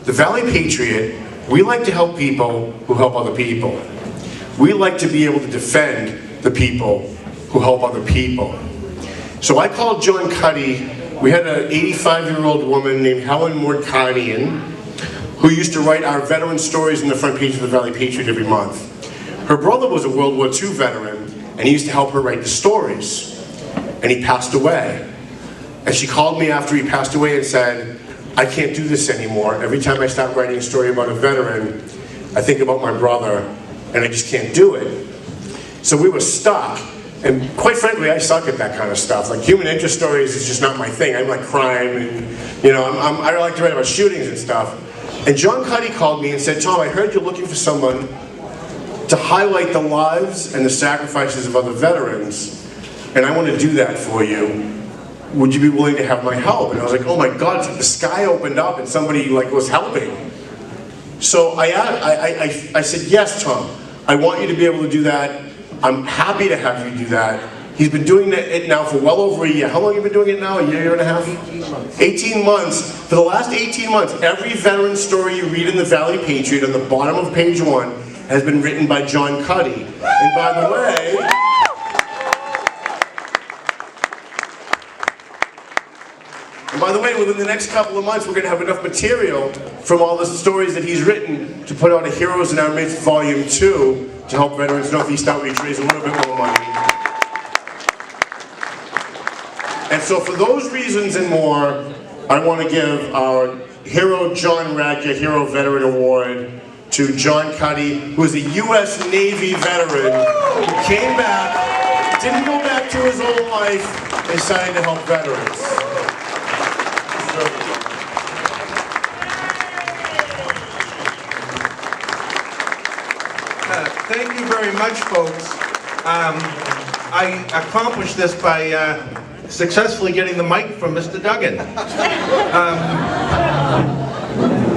the Valley Patriot, we like to help people who help other people. We like to be able to defend the people who help other people. So I called John Cuddy. We had an 85-year-old woman named Helen Morkanian who used to write our veteran stories in the front page of the Valley Patriot every month. Her brother was a World War II veteran, and he used to help her write the stories. And he passed away. And she called me after he passed away and said, I can't do this anymore. Every time I start writing a story about a veteran, I think about my brother, and I just can't do it. So we were stuck. And quite frankly, I suck at that kind of stuff. Like, human interest stories is just not my thing. I like crime, and I like to write about shootings and stuff. And John Cuddy called me and said, Tom, I heard you're looking for someone to highlight the lives and the sacrifices of other veterans, and I want to do that for you. Would you be willing to have my help? And I was like, oh my God, it's like the sky opened up and somebody was helping. So I said, yes, Tom, I want you to be able to do that. I'm happy to have you do that. He's been doing it now for well over a year. How long have you been doing it now? A year, year and a half? 18 months. 18 months. For the last 18 months, every veteran story you read in the Valley Patriot on the bottom of page 1 has been written by John Cuddy. And by the way, within the next couple of months, we're going to have enough material from all the stories that he's written to put out a Heroes in Our Midst Volume 2 to help Veterans Northeast Outreach raise a little bit more money. And so for those reasons and more, I want to give our hero John Radke Hero Veteran Award to John Cuddy, who is a U.S. Navy veteran who came back, didn't go back to his old life, and decided to help veterans. Thank you very much, folks. I accomplished this by successfully getting the mic from Mr. Duggan.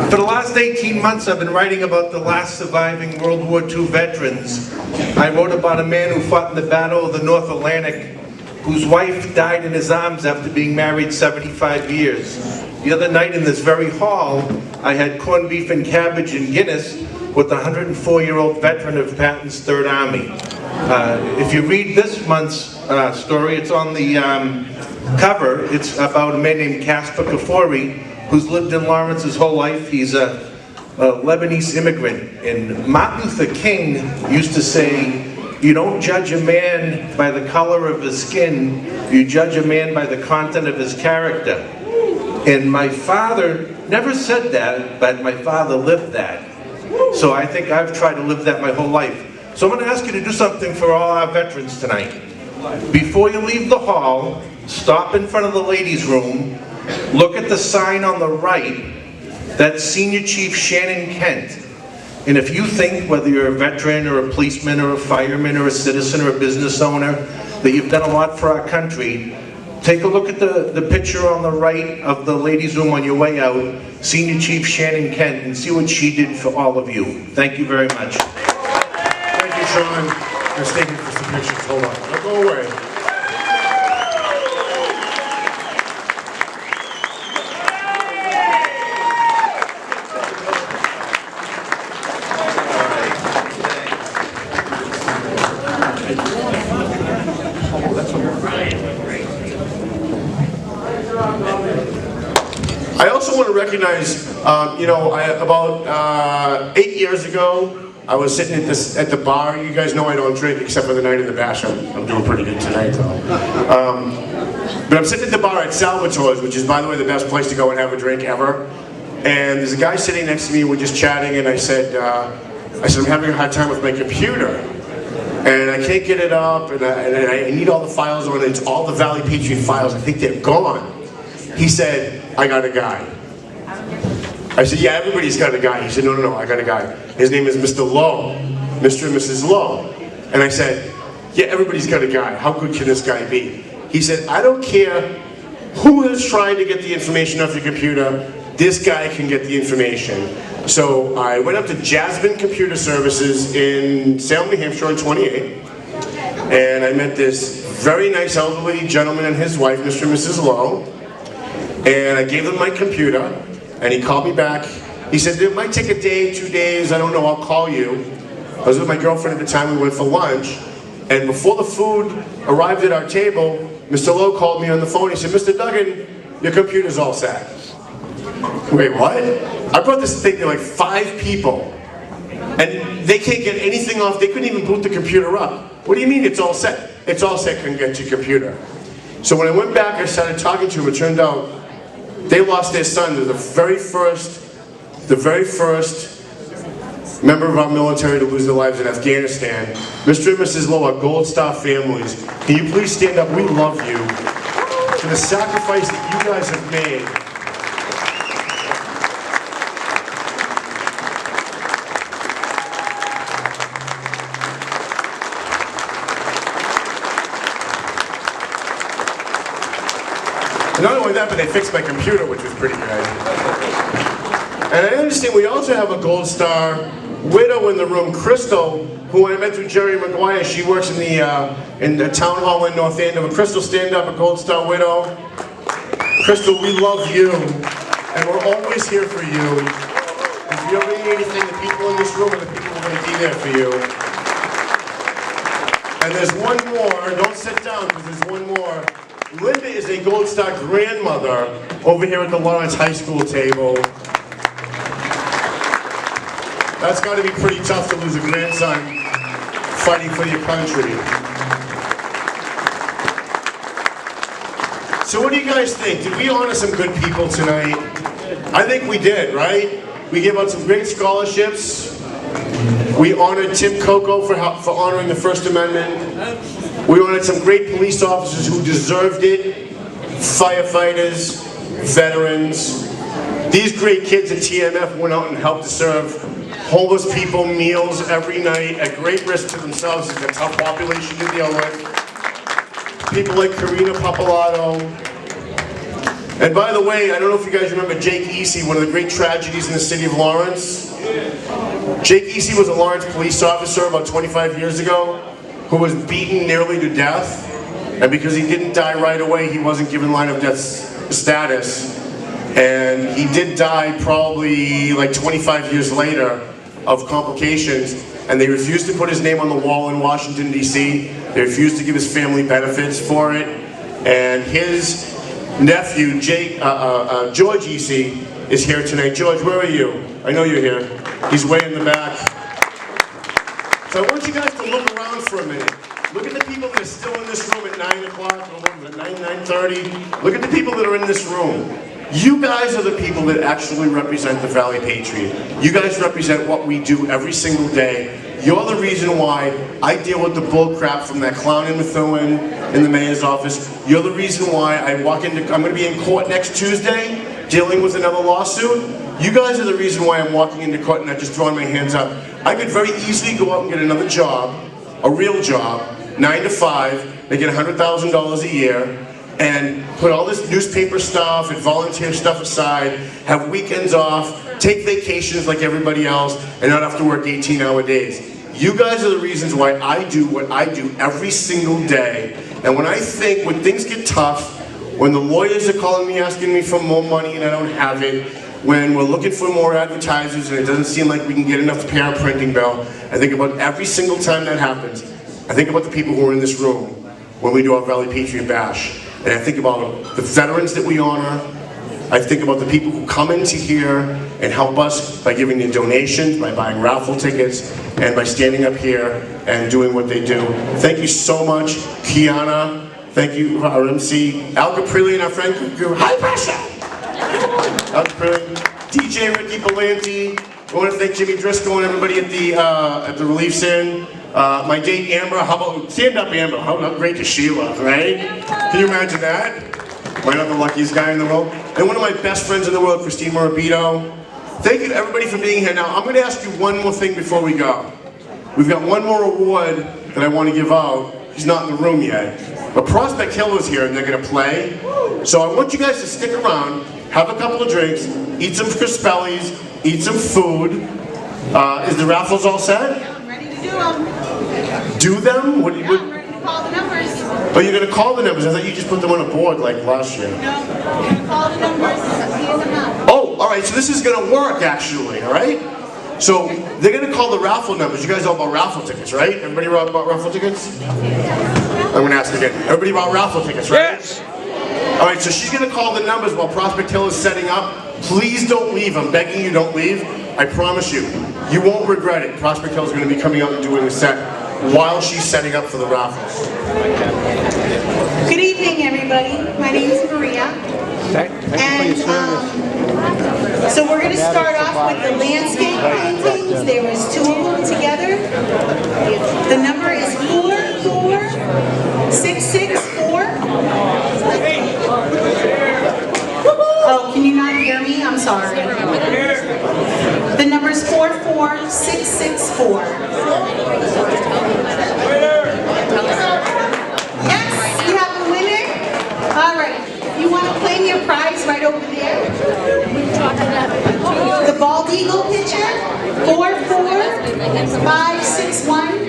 For the last 18 months, I've been writing about the last surviving World War II veterans. I wrote about a man who fought in the Battle of the North Atlantic, whose wife died in his arms after being married 75 years. The other night in this very hall, I had corned beef and cabbage and Guinness with a 104-year-old veteran of Patton's Third Army. If you read this month's story, it's on the cover. It's about a man named Casper Kafori, who's lived in Lawrence his whole life. He's a Lebanese immigrant. And Martin Luther King used to say, you don't judge a man by the color of his skin, you judge a man by the content of his character. And my father never said that, but my father lived that. So I think I've tried to live that my whole life. So I'm going to ask you to do something for all our veterans tonight. Before you leave the hall, stop in front of the ladies' room, look at the sign on the right, that's Senior Chief Shannon Kent. And if you think, whether you're a veteran or a policeman or a fireman or a citizen or a business owner, that you've done a lot for our country, take a look at the picture on the right of the ladies' room on your way out, Senior Chief Shannon Kent, and see what she did for all of you. Thank you very much. Thank you, Sean. I'm taking for some pictures. Hold on. Don't go away. I also want to recognize, about 8 years ago, I was sitting at the bar. You guys know I don't drink except for the night of the bash. I'm doing pretty good tonight, though. But I'm sitting at the bar at Salvatore's, which is, by the way, the best place to go and have a drink ever. And there's a guy sitting next to me. We're just chatting, and I said, I'm having a hard time with my computer. And I can't get it up, and I need all the files on it. It's all the Valley Patriot files. I think they're gone. He said, I got a guy. I said, yeah, everybody's got a guy. He said, no, I got a guy. His name is Mr. Lowe, Mr. and Mrs. Lowe. And I said, yeah, everybody's got a guy. How good can this guy be? He said, I don't care who is trying to get the information off your computer, this guy can get the information. So I went up to Jasmine Computer Services in Salem, New Hampshire on 28. And I met this very nice elderly gentleman and his wife, Mr. and Mrs. Lowe. And I gave them my computer, and he called me back He said, it might take a day, 2 days, I don't know, I'll call you. I was with my girlfriend at the time, we went for lunch, and before the food arrived at our table, Mr. Lowe called me on the phone. He said, Mr. Duggan, your computer's all set. Wait, what? I brought this thing to like 5 people, and they can't get anything off. They couldn't even boot the computer up. What do you mean it's all set? It's all set, couldn't get to your computer. So when I went back, I started talking to him. It turned out they lost their son to the very first member of our military to lose their lives in Afghanistan. Mr. and Mrs. Lowe are Gold Star families. Can you please stand up? We love you for the sacrifice that you guys have made. And not only that, but they fixed my computer, which was pretty good. And I understand we also have a Gold Star widow in the room, Crystal, who I met through Jerry McGuire. She works in the town hall in North Andover. Crystal, stand up, a Gold Star widow. Crystal, we love you, and we're always here for you. If you ever need anything, the people in this room are the people who are going to be there for you. And there's one more. Don't sit down, because there's one more. Linda is a Gold Star grandmother over here at the Lawrence High School table. That's got to be pretty tough to lose a grandson fighting for your country. So what do you guys think? Did we honor some good people tonight? I think we did, right? We gave out some great scholarships. We honored Tim Coco for honoring the First Amendment. We honored some great police officers who deserved it. Firefighters, veterans. These great kids at TMF went out and helped to serve homeless people meals every night at great risk to themselves. It's a tough population to deal with. People like Karina Papalato. And by the way, I don't know if you guys remember Jake Easy, one of the great tragedies in the city of Lawrence. Jake Easy was a Lawrence police officer about 25 years ago who was beaten nearly to death. And because he didn't die right away, he wasn't given line of death status. And he did die probably like 25 years later of complications. And they refused to put his name on the wall in Washington, D.C. They refused to give his family benefits for it. And his nephew, George Easy, is here tonight. George, where are you? I know you're here. He's way in the back. So I want you guys to look around for a minute. Look at the people that are still in this room at 9 o'clock, or at 9:30. Look at the people that are in this room. You guys are the people that actually represent the Valley Patriot. You guys represent what we do every single day. You're the reason why I deal with the bull crap from that clown in Methuen in the mayor's office. You're the reason why I'm going to be in court next Tuesday dealing with another lawsuit. You guys are the reason why I'm walking into court and not just throwing my hands up. I could very easily go out and get another job, a real job, 9 to 5, make $100,000 a year, and put all this newspaper stuff and volunteer stuff aside, have weekends off, take vacations like everybody else, and not have to work 18-hour days. You guys are the reasons why I do what I do every single day. And when I think, when things get tough, when the lawyers are calling me asking me for more money and I don't have it, when we're looking for more advertisers and it doesn't seem like we can get enough to pay our printing bill, I think about every single time that happens. I think about the people who are in this room when we do our Valley Patriot Bash. And I think about the veterans that we honor. I think about the people who come into here and help us by giving their donations, by buying raffle tickets, and by standing up here and doing what they do. Thank you so much, Kiana. Thank you, our MC, Al Caprilli and our friend, High Pressure! Al Caprilli, DJ Ricky Belanti. I want to thank Jimmy Driscoll and everybody at the Relief Sin. My date Amber, how about, stand up Amber, how great does she look, right? Can you imagine that? Am I not the luckiest guy in the world? And one of my best friends in the world, Christine Morabito. Thank you to everybody for being here. Now, I'm going to ask you one more thing before we go. We've got one more award that I want to give out. He's not in the room yet. But Prospect Hill is here and they're going to play. So I want you guys to stick around, have a couple of drinks, eat some Crispellis, eat some food. Is the raffles all set? Yeah, I'm ready to do them. Do them? What do you? Yeah, I'm ready to call the numbers. Oh, you're going to call the numbers. I thought you just put them on a board like last year. No, I'm going to call the numbers. Hand them out. Oh, all right. right, so this is gonna work actually, all right? So they're gonna call the raffle numbers. You guys know about raffle tickets, right? Everybody bought raffle tickets? I'm gonna ask again. Everybody bought raffle tickets, right? Yes. All right, so she's gonna call the numbers while Prospect Hill is setting up. Please don't leave. I'm begging you, don't leave. I promise you, you won't regret it. Prospect Hill is gonna be coming out and doing a set while she's setting up for the raffles. Good evening, everybody. My name is Maria. And so we're going to start off with the landscape paintings. There was 2 of them together. The number is 44664. Oh, can you not hear me? I'm sorry. The number is 44664. Yes, we have a winner. All right. You want to claim your prize right over there? The bald eagle picture, 44561.